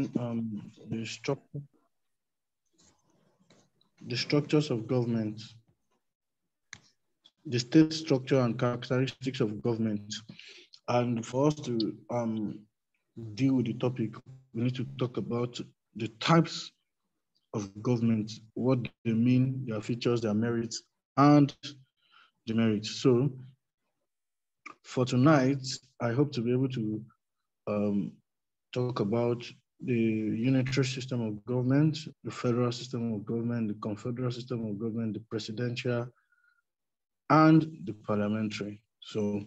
the structures of government, the state structure and characteristics of government. And for us to deal with the topic, we need to talk about the types of government, what they mean, their features, their merits, and demerits. So for tonight, I hope to be able to talk about the unitary system of government, the federal system of government, the confederal system of government, the presidential, and the parliamentary. So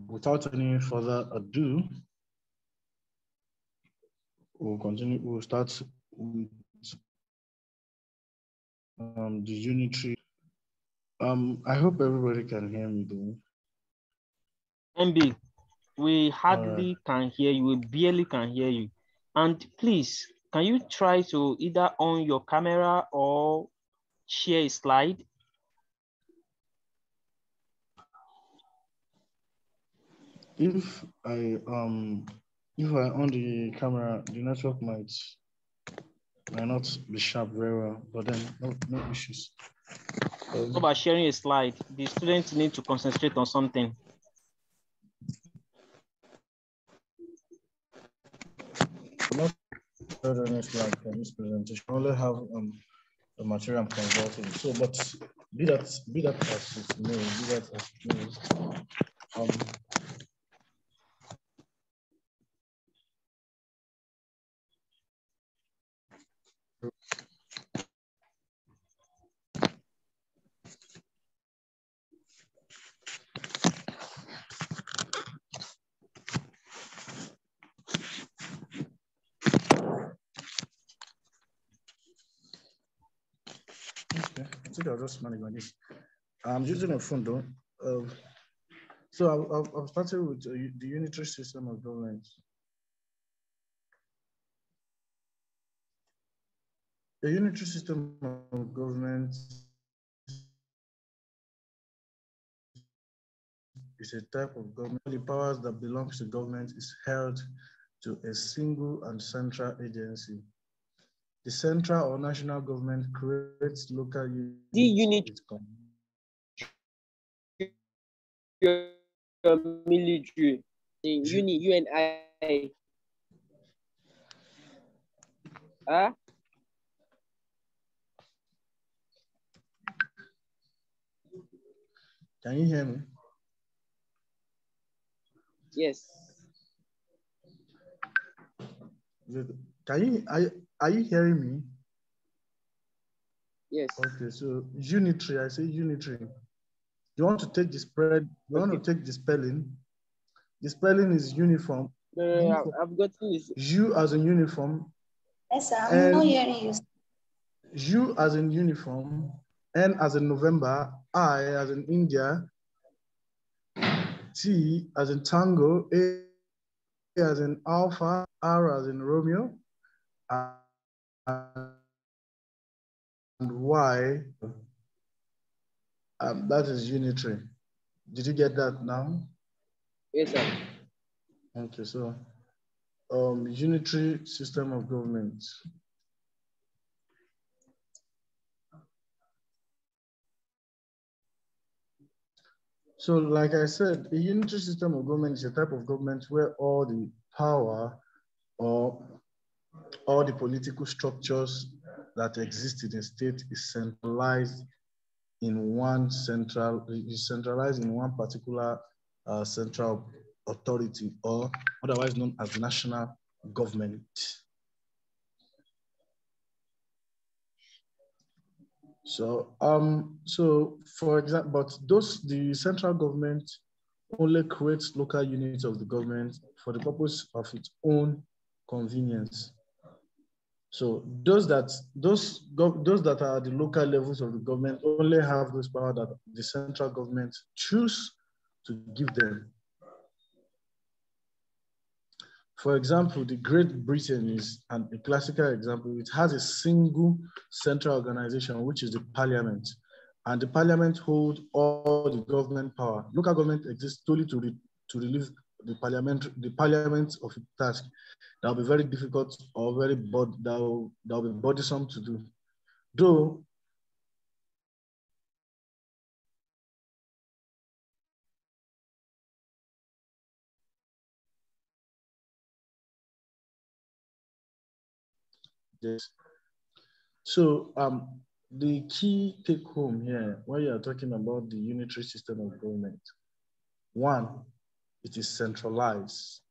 without any further ado, we'll start with the unitary. I hope everybody can hear me though. MB, we hardly can hear you, we barely can hear you. And please, can you try to either on your camera or share a slide? If I on the camera, the network might not be sharp very well, but then no issues. How about sharing a slide? The students need to concentrate on something. Not any slide for this presentation. I only have the material I'm consulting. So, but be that as it may, be that as it may. Okay, I think I'll just manage like this. I'm using a phone though. So I've started with the unitary system of government. The unitary system of government is a type of government. The powers that belongs to government is held to a single and central agency. The central or national government creates local units. The unit military, UNI. Huh? Can you hear me? Yes. Are you hearing me? Yes. Okay, so unitary, I say unitary. You want to take the spread, you want to take the spelling. The spelling is uniform. No, I've gotten this. U as in uniform. Yes, sir, I'm not hearing you. U as in uniform, N as in November, I as in India, T as in Tango, A as in Alpha, R as in Romeo, and Y, that is unitary. Did you get that now? Yes, sir. Okay, so unitary system of government. So like I said, a unitary system of government is a type of government where all the power or all the political structures that exist in a state is centralized in one particular central authority, or otherwise known as national government. So, for example, but the central government only creates local units of the government for the purpose of its own convenience. So those that are the local levels of the government only have those power that the central government choose to give them. For example, the Great Britain is a classical example. It has a single central organization, which is the parliament. And the parliament holds all the government power. Local government exists solely to relieve the parliament of a task that will be very difficult or that will be burdensome to do. Though yes. So the key take home here when you are talking about the unitary system of government, one, it is centralized.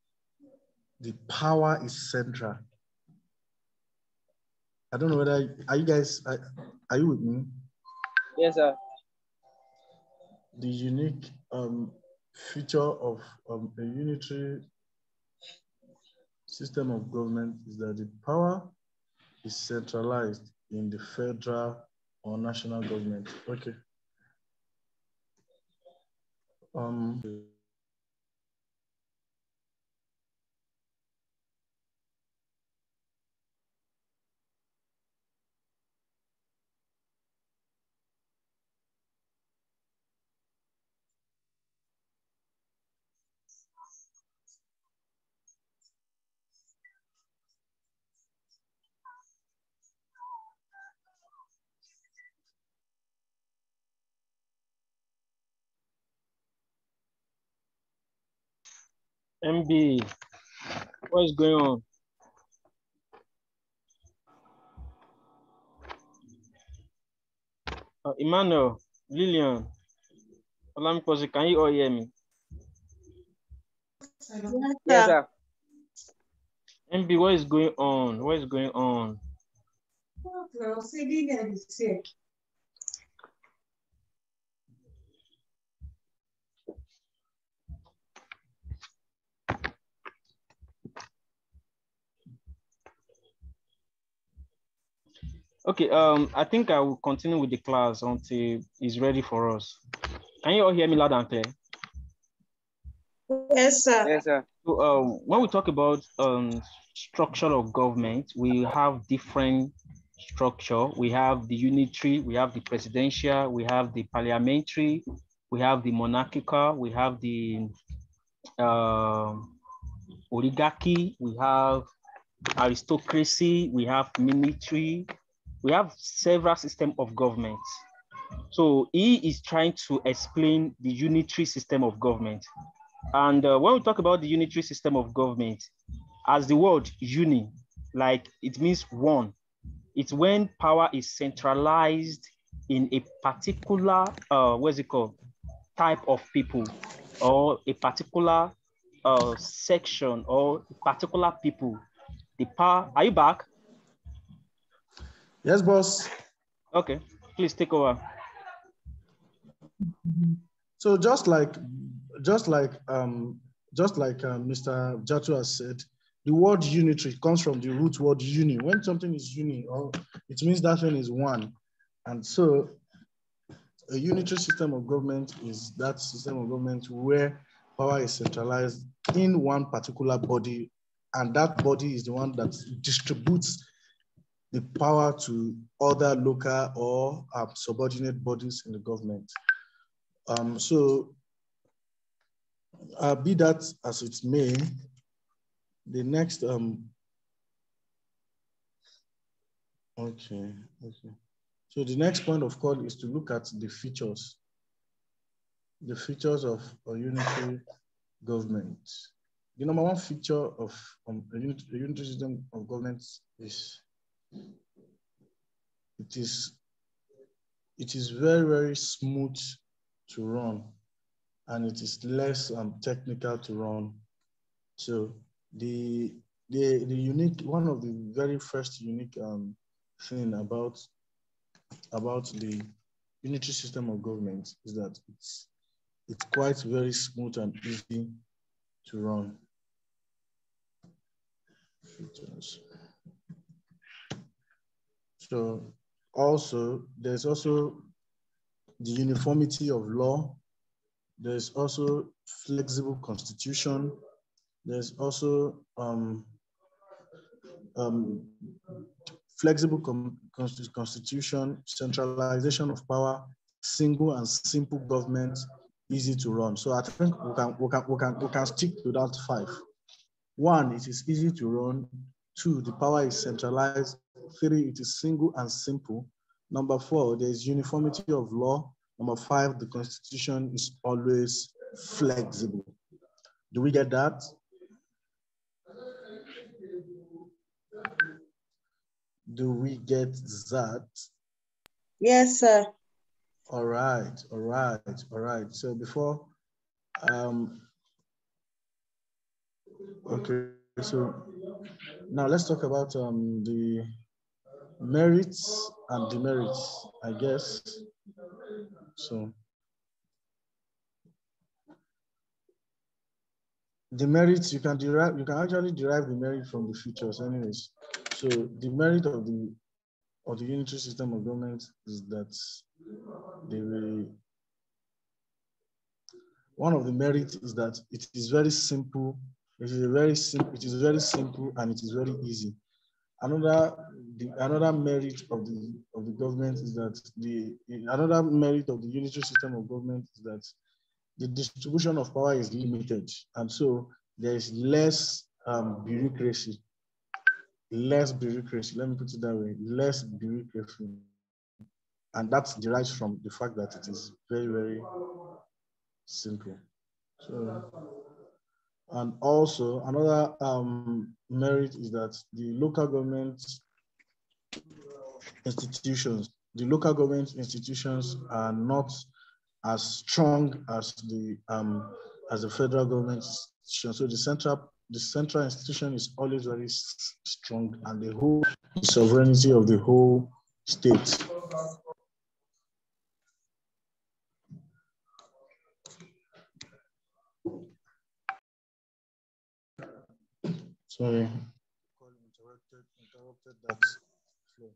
The power is central. I don't know whether, are you with me? Yes, sir. The unique feature of a unitary system of government is that the power is centralized in the federal or national government. Okay. MB, what is going on? Emmanuel, Lillian, Olamikosi, can you all hear me? Yes, sir. MB, what is going on? What is going on? Okay, I think I will continue with the class until it's ready for us. Can you all hear me loud and clear? Yes, sir. Yes, sir. So, when we talk about structure of government, we have different structure. We have the unitary, we have the presidential, we have the parliamentary, we have the monarchical, we have the oligarchy, we have aristocracy, we have military, we have several systems of government. So he is trying to explain the unitary system of government. And when we talk about the unitary system of government, as the word uni, like it means one, it's when power is centralized in a particular, what's it called, type of people, or a particular section, or particular people. The power, are you back? Yes, boss. Okay, please take over. So just like Mr. Jatu has said, the word unitary comes from the root word uni. When something is uni, or it means that thing is one. And so a unitary system of government is that system of government where power is centralized in one particular body, and that body is the one that distributes the power to other local or subordinate bodies in the government. So be that as it may, the next, okay. So the next point of call is to look at the features of a unitary government. The number one feature of a unitary system of government is it is very, very smooth to run, and it is less technical to run. So the unique, one of the very first unique thing about the unitary system of government is that it's quite very smooth and easy to run. So also, there's also the uniformity of law. There's also flexible constitution. There's also flexible constitution, centralization of power, single and simple government, easy to run. So I think we can stick to that 5. 1, it is easy to run. 2, the power is centralized. 3, it is single and simple. Number 4, there is uniformity of law. Number 5, the Constitution is always flexible. Do we get that? Do we get that? Yes, sir. All right. So before, okay, so now let's talk about the merits and demerits, I guess. So the merits, you can actually derive the merit from the features anyways. So the merit of the unitary system of government is that one of the merits is that it is very simple. It is very simple and it is very easy. Another merit of the government is that another merit of the unitary system of government is that the distribution of power is limited, and so there is less bureaucracy. Less bureaucracy. Let me put it that way. Less bureaucracy, and that derives from the fact that it is very, very simple. So, and also another merit is that the local government institutions are not as strong as the federal government institution. So the central institution is always very strong, and the whole sovereignty of the whole state. Sorry, interrupted that flow.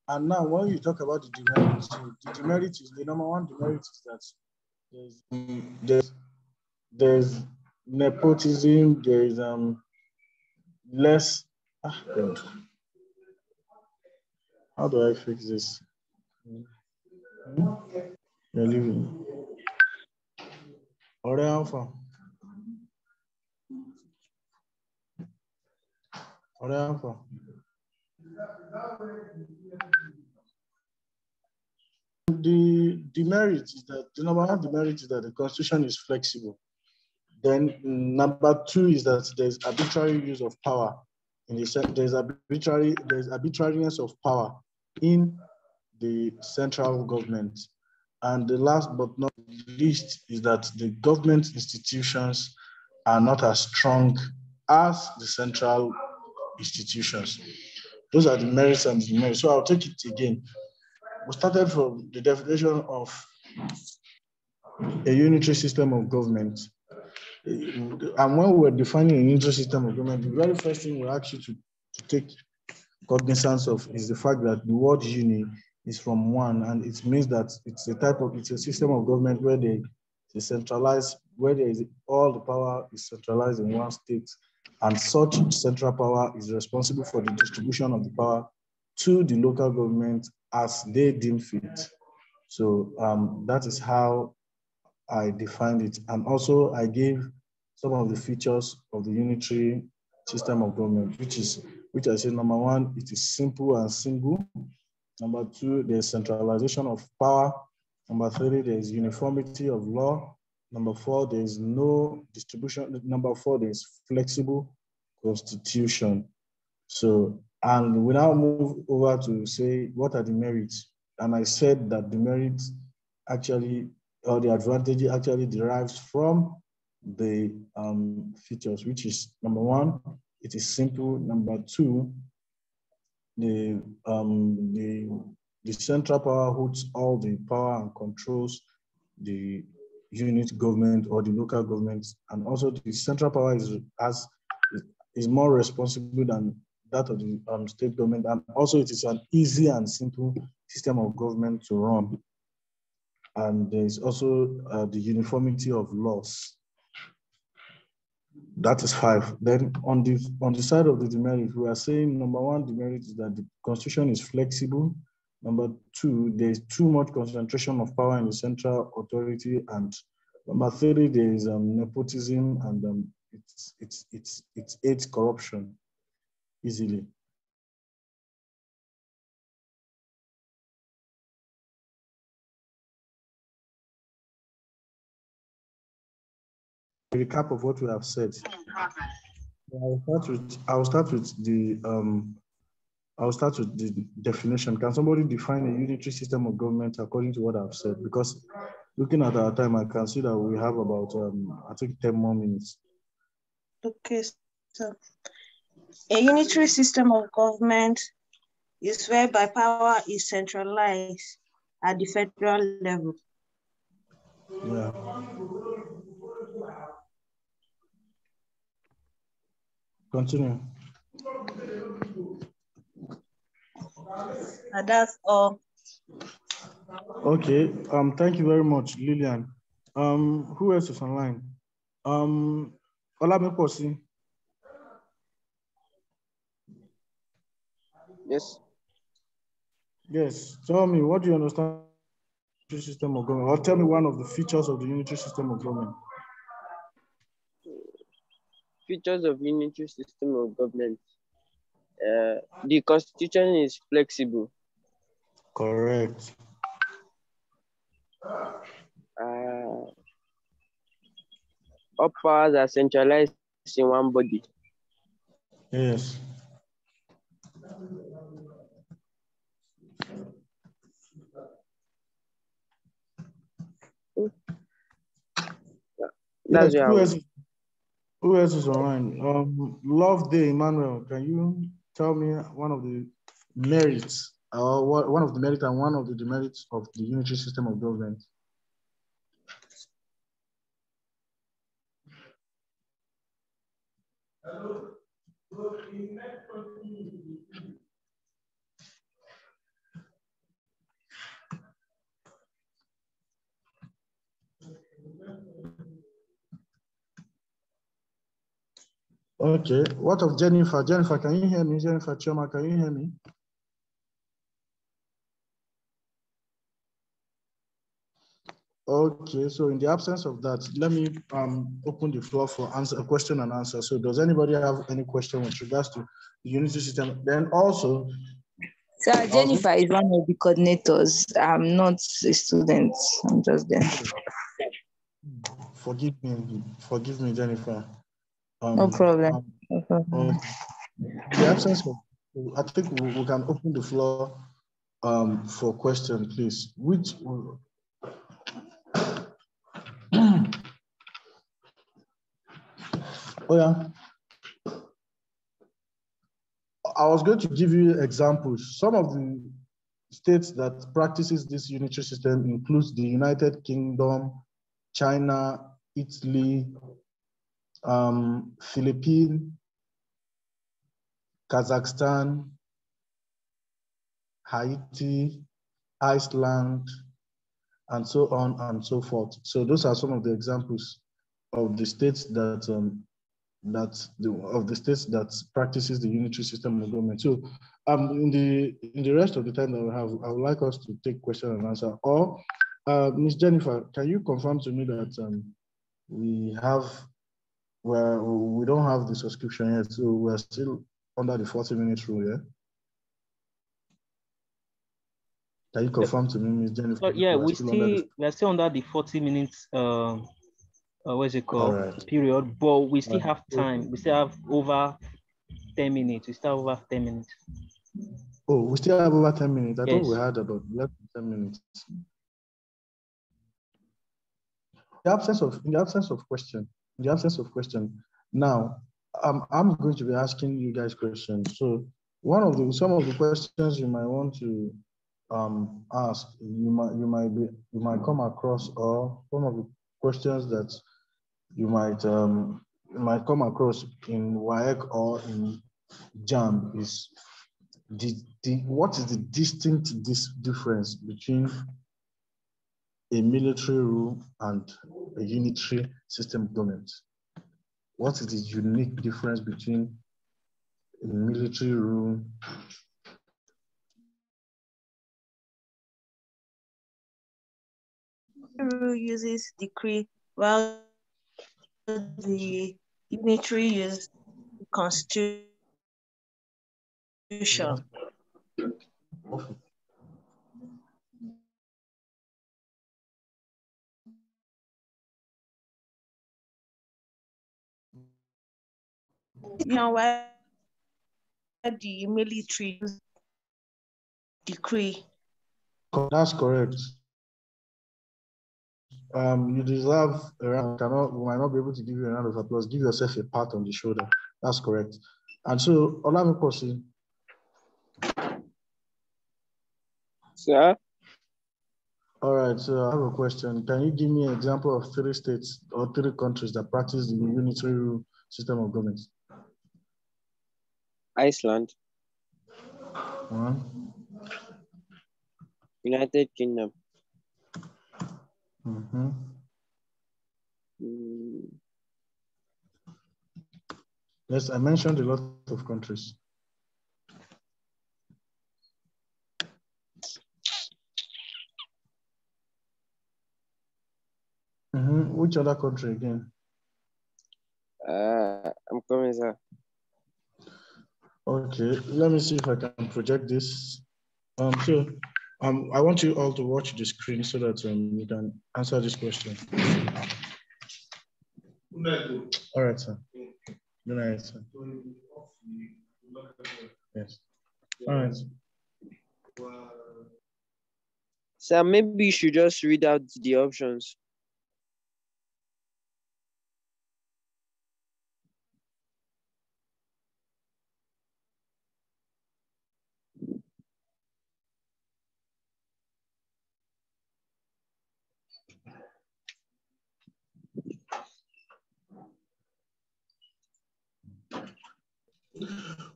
And now, when you talk about the demerits, the number one demerit is that there's nepotism, there is less. God. How do I fix this? You're leaving. Ọ̀rẹ́ Alpha. The demerit is that the number one demerit is that the Constitution is flexible. Then number 2 is that there's arbitrary use of power. There's arbitrariness of power in the central government. And the last but not least is that the government institutions are not as strong as the central institutions. Those are the merits and demerits. So I'll take it again. We started from the definition of a unitary system of government. And when we're defining a unitary system of government, the very first thing we ask you to take cognizance of is the fact that the word uni is from one, and it means that it's a system of government where all the power is centralized in one state, and such central power is responsible for the distribution of the power to the local government as they deem fit. So that is how I defined it. And also I gave some of the features of the unitary system of government, which I said, number 1, it is simple and single. Number 2, there's centralization of power. Number 3, there's uniformity of law. Number 4, there's no distribution. Number 4, there's flexible constitution. So, and we now move over to say, what are the merits? And I said that the merits actually, or the advantage actually derives from the features, which is number 1, it is simple. Number 2, the central power holds all the power and controls the unit government or the local government, and also the central power is more responsible than that of the state government, and also it is an easy and simple system of government to run. And there is also the uniformity of laws. That is 5. Then on the side of the demerit, we are saying number 1 demerit is that the Constitution is flexible. Number 2, there is too much concentration of power in the central authority, and Number 3, there is nepotism, and it aids corruption easily. A recap of what we have said. I'll start with the definition. Can somebody define a unitary system of government according to what I've said? Because looking at our time, I can see that we have about I think 10 more minutes. Okay, so a unitary system of government is whereby power is centralized at the federal level. Yeah. Continue. And that's all. Okay. Thank you very much, Lillian. Who else is online? Olameposi. Yes. Yes. Tell me, what do you understand the unitary system of government? Or tell me one of the features of the unitary system of government. Features of unitary system of government. The constitution is flexible. Correct. All powers are centralized in one body. Yes. That's yes. Who else is online? Love Day, Emmanuel. Can you tell me one of the merits, or one of the merits and one of the demerits of the unitary system of government? Okay. What of Jennifer? Jennifer, can you hear me? Jennifer Chioma, can you hear me? Okay, so in the absence of that, let me open the floor for a question and answer. So does anybody have any question with regards to the unitary system? Then also, Sir, Jennifer is one of the coordinators. I'm not a student. I'm just there. Forgive me, Jennifer. No problem. No problem. The absence of, I think we can open the floor for question, please. Which oh yeah, I was going to give you examples. Some of the states that practices this unitary system includes the United Kingdom, China, Italy, Philippines, Kazakhstan, Haiti, Iceland, and so on and so forth. So those are some of the examples of the states that that practices the unitary system of government. So in the rest of the time that we have, I would like us to take question and answer. Or Ms. Jennifer, can you confirm to me that we don't have the subscription yet, so we're still under the 40-minute rule, yeah? Can you confirm to me, Ms. Jennifer? Yeah, we're still under the 40 minutes what's it called? Right. Period, but we still have time. We still have over 10 minutes. We still have over 10 minutes. Oh, we still have over 10 minutes. I Yes. thought we had about less than 10 minutes. In the absence of question, now I'm going to be asking you guys questions. So some of the questions you might want to ask, you might come across, or some of the questions that you might come across in WAEC or in JAM is what is the distinct difference between a military rule and a unitary system of government? What is the unique difference between a military rule? Rule uses decree while the unitary use the constitution. Why the military decree? That's correct. You deserve a round. We might not be able to give you a round of applause. Give yourself a pat on the shoulder. That's correct. And so, Olamikosi. Sir? All right, so I have a question. Can you give me an example of 3 states or 3 countries that practice the unitary system of government? Iceland. 1. United Kingdom. Yes, I mentioned a lot of countries. Which other country again? I'm coming, sir. Okay, let me see if I can project this. I want you all to watch the screen so that you can answer this question. All right, sir. Good night, sir. Yes. All right. Sir, maybe you should just read out the options.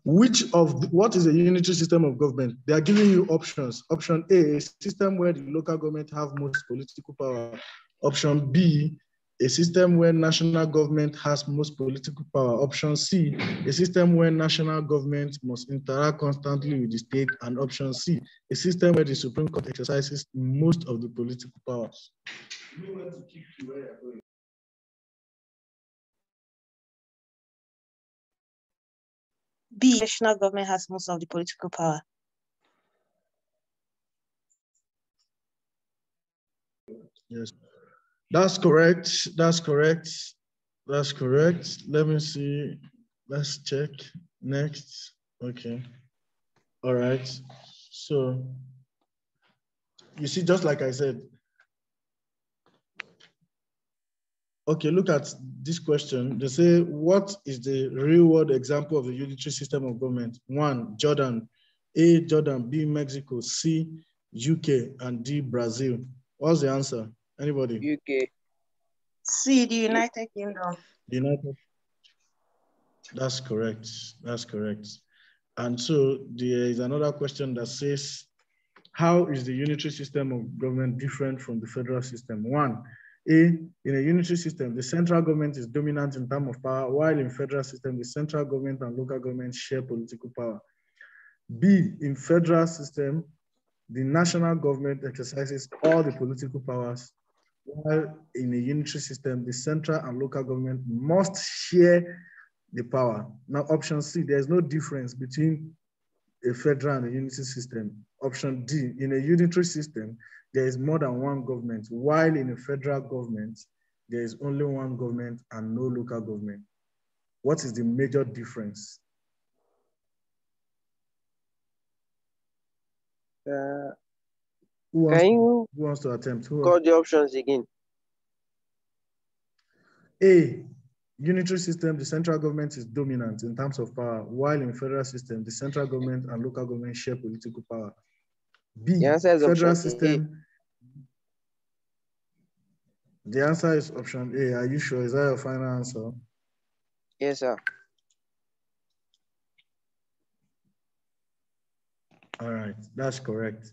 What is a unitary system of government? They are giving you options. Option A, a system where the local government have most political power. Option B, a system where national government has most political power. Option C, a system where national government must interact constantly with the state. And option C, a system where the Supreme Court exercises most of the political powers. B, national government has most of the political power. Yes, that's correct. That's correct. That's correct. Let me see. Let's check. Next. Okay. All right. So, you see, just like I said, okay, look at this question. They say, what is the real world example of a unitary system of government? 1, Jordan. A, Jordan. B, Mexico. C, UK. And D, Brazil. What's the answer? Anybody? UK. C, the United Kingdom. United. That's correct. That's correct. And so there is another question that says, how is the unitary system of government different from the federal system? 1, A, in a unitary system, the central government is dominant in terms of power, while in federal system, the central government and local government share political power. B, in federal system, the national government exercises all the political powers, while in a unitary system, the central and local government must share the power. Now, option C, there's no difference between a federal and a unitary system. Option D, in a unitary system, there is more than one government, while in a federal government, there is only one government and no local government. What is the major difference? Who wants to attempt? Call the options again? A, unitary system, the central government is dominant in terms of power, while in federal system, the central government and local government share political power. B, the answer is federal option system. A. The answer is option A. Are you sure? Is that your final answer? Yes, sir. All right, that's correct.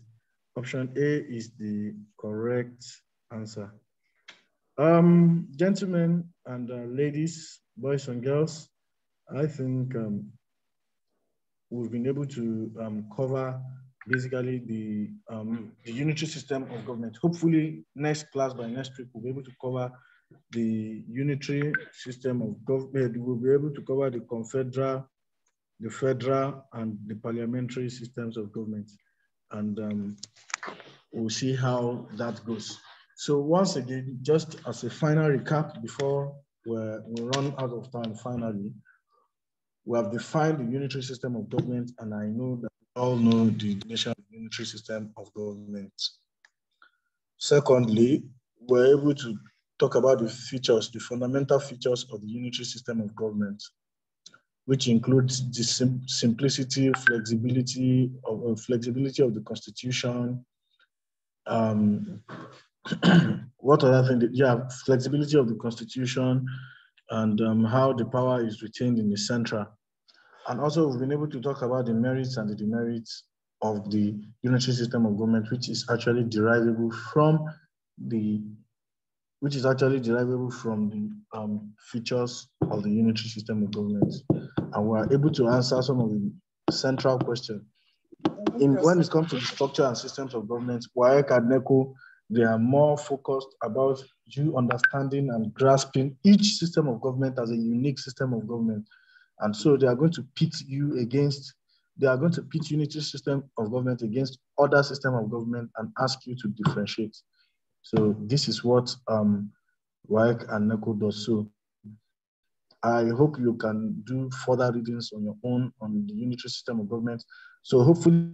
Option A is the correct answer. Gentlemen and ladies, boys and girls, I think we've been able to cover basically the unitary system of government. Hopefully next class by next week, we'll be able to cover the unitary system of government. We'll be able to cover the confederal, the federal, and the parliamentary systems of government. And we'll see how that goes. So once again, just as a final recap before we run out of time finally, we have defined the unitary system of government, and I know that we all know the definition of the unitary system of government. Secondly, we're able to talk about the features, the fundamental features of the unitary system of government, which includes the simplicity, flexibility of the Constitution. What other thing? Yeah, flexibility of the Constitution, and how the power is retained in the central. And also, we've been able to talk about the merits and the demerits of the unitary system of government, which is actually derivable from the features of the unitary system of government. And we are able to answer some of the central questions. When it comes to the structure and systems of government, WAEC and NECO, they are more focused about you understanding and grasping each system of government as a unique system of government. And so they are going to pit unitary system of government against other system of government and ask you to differentiate. So this is what WAEC and NECO does. So I hope you can do further readings on your own on the unitary system of government. So hopefully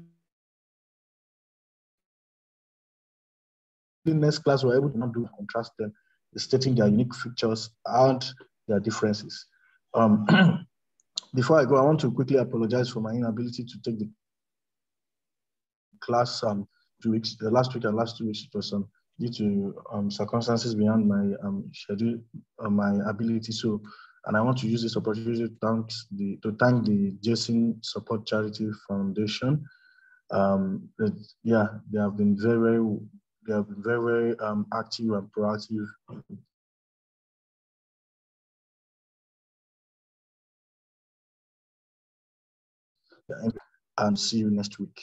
next class we're able to not do contrast them, stating their unique features and their differences. Before I go, I want to quickly apologize for my inability to take the class 2 weeks, the last week and last 2 weeks. It was due to circumstances beyond my schedule, my ability. So, and I want to use this opportunity to thank the Jason Support Charity Foundation. Yeah, they have been very active and proactive. And see you next week.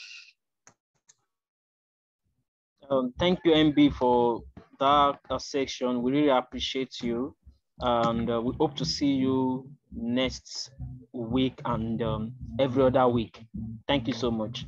Thank you, MB, for that section. We really appreciate you, and we hope to see you next week and every other week. Thank you so much.